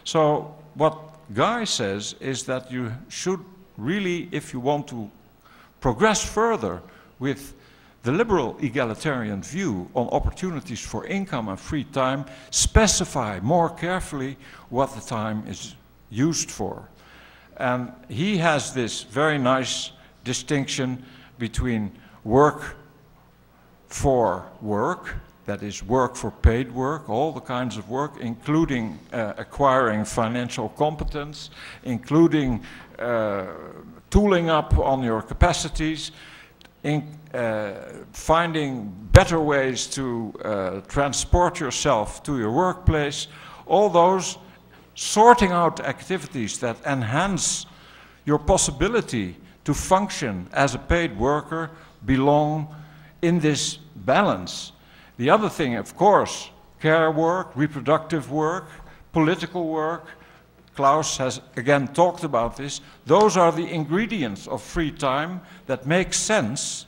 So what Guy says is that you should really, if you want to progress further with the liberal egalitarian view on opportunities for income and free time, specify more carefully what the time is used for. And he has this very nice distinction between work for work, that is work for paid work, all the kinds of work, including acquiring financial competence, including tooling up on your capacities, finding better ways to transport yourself to your workplace, all those sorting out activities that enhance your possibility to function as a paid worker belong in this balance. The other thing, of course, care work, reproductive work, political work, Claus has again talked about this. Those are the ingredients of free time that make sense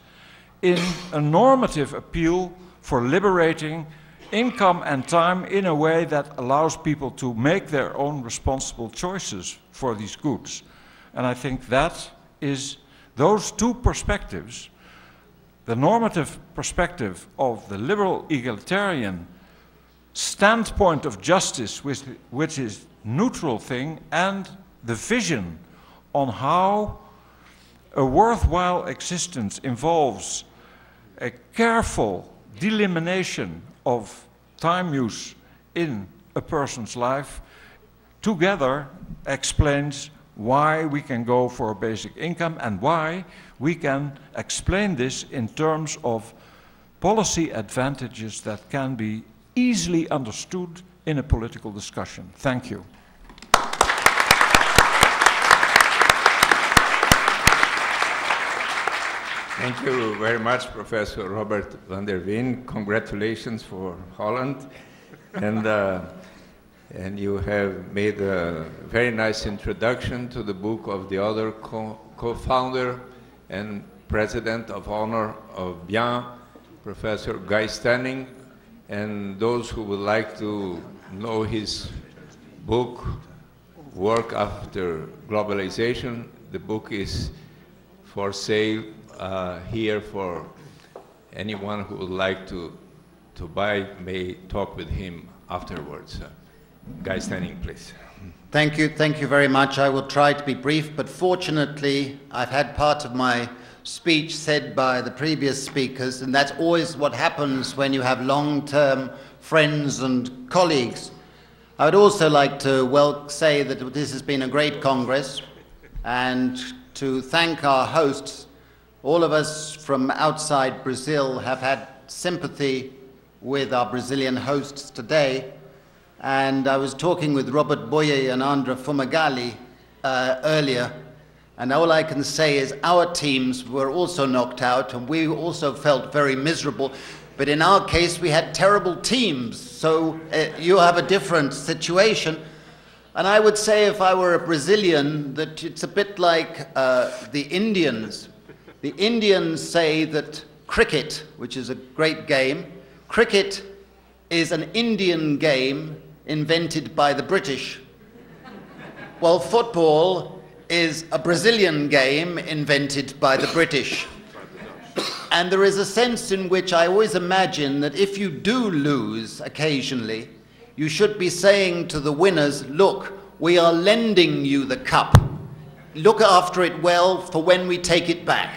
in a normative appeal for liberating income and time in a way that allows people to make their own responsible choices for these goods. And I think that is those two perspectives, the normative perspective of the liberal egalitarian standpoint of justice, which is neutral thing, and the vision on how a worthwhile existence involves a careful delimitation of time use in a person's life, together explains why we can go for a basic income and why we can explain this in terms of policy advantages that can be easily understood in a political discussion. Thank you. Thank you very much, Professor Robert van der Veen. Congratulations for Holland. And you have made a very nice introduction to the book of the other co-founder and president of honor of Veen, Professor Guy Stanning. And those who would like to know his book, Work After Globalization, the book is for sale here for anyone who would like to buy, may talk with him afterwards. Guy Stanning, please. Thank you very much. I will try to be brief, but fortunately I've had part of my speech said by the previous speakers, and that's always what happens when you have long-term friends and colleagues. I would also like to say that this has been a great Congress, and to thank our hosts. All of us from outside Brazil have had sympathy with our Brazilian hosts today. And I was talking with Robert Boye and Andra Fumagalli earlier, and all I can say is our teams were also knocked out, and we also felt very miserable. But in our case, we had terrible teams, so you have a different situation. And I would say, if I were a Brazilian, that it's a bit like the Indians. The Indians say that cricket, which is a great game, cricket is an Indian game invented by the British. Well, football is a Brazilian game invented by the British. And there is a sense in which I always imagine that if you do lose occasionally, you should be saying to the winners, look, we are lending you the cup. Look after it well for when we take it back.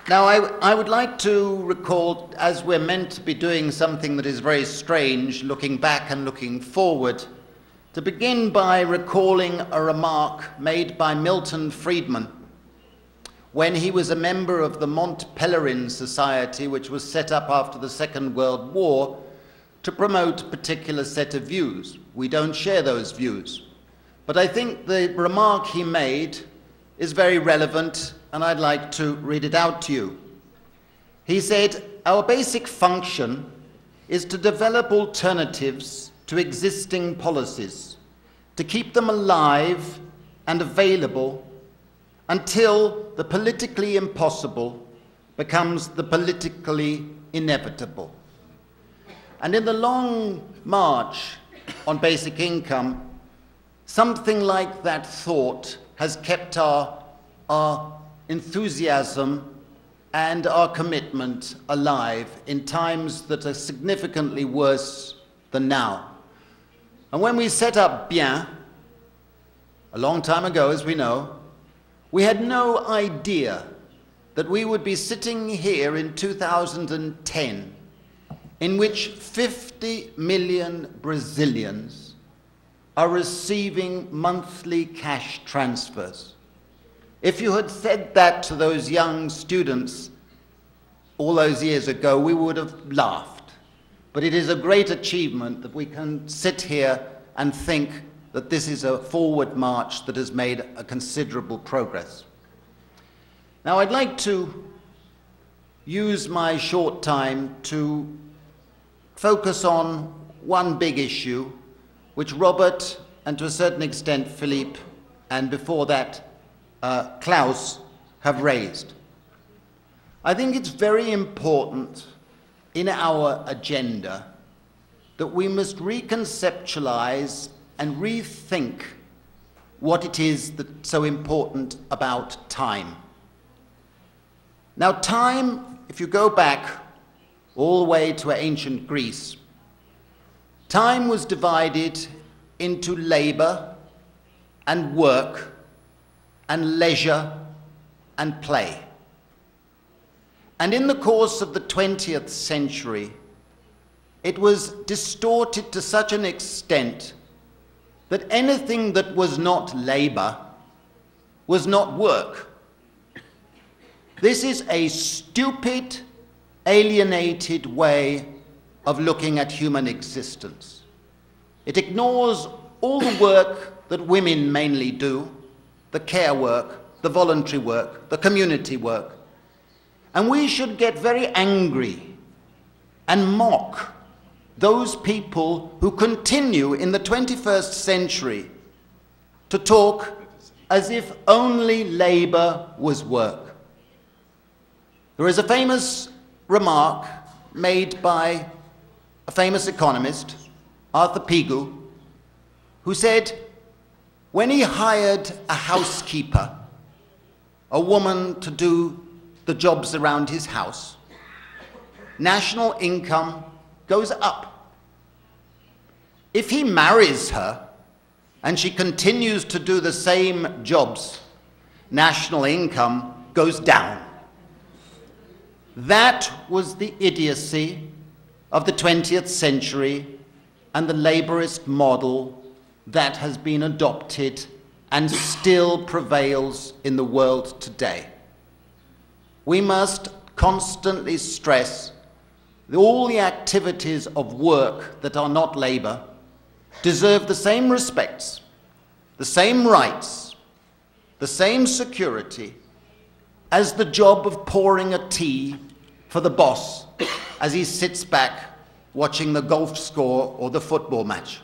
Now, I would like to recall, as we're meant to be doing something that is very strange, looking back and looking forward, to begin by recalling a remark made by Milton Friedman when he was a member of the Mont Pelerin Society, which was set up after the Second World War to promote a particular set of views. We don't share those views. But I think the remark he made is very relevant, and I'd like to read it out to you. He said, "Our basic function is to develop alternatives to existing policies, to keep them alive and available until the politically impossible becomes the politically inevitable. And in the long march on basic income, something like that thought has kept our enthusiasm and our commitment alive in times that are significantly worse than now. And when we set up Bien, a long time ago, as we know, we had no idea that we would be sitting here in 2010, in which 50 million Brazilians are receiving monthly cash transfers. If you had said that to those young students all those years ago, we would have laughed. But it is a great achievement that we can sit here and think that this is a forward march that has made a considerable progress. Now, I'd like to use my short time to focus on one big issue, which Robert, and to a certain extent Philippe, and before that Claus, have raised. I think it's very important in our agenda that we must reconceptualize and rethink what it is that's so important about time. Now, time, if you go back all the way to ancient Greece, time was divided into labor and work and leisure and play. And in the course of the 20th century, it was distorted to such an extent that anything that was not labor was not work. This is a stupid, alienated way of looking at human existence. It ignores all the work that women mainly do, the care work, the voluntary work, the community work. And we should get very angry and mock those people who continue in the 21st century to talk as if only labor was work. There is a famous remark made by a famous economist, Arthur Pigou, who said, when he hired a housekeeper, a woman to do the jobs around his house, national income goes up. If he marries her and she continues to do the same jobs, national income goes down. That was the idiocy of the 20th century and the laborist model that has been adopted and still prevails in the world today. We must constantly stress that all the activities of work that are not labor deserve the same respects, the same rights, the same security as the job of pouring a tea for the boss as he sits back watching the golf score or the football match.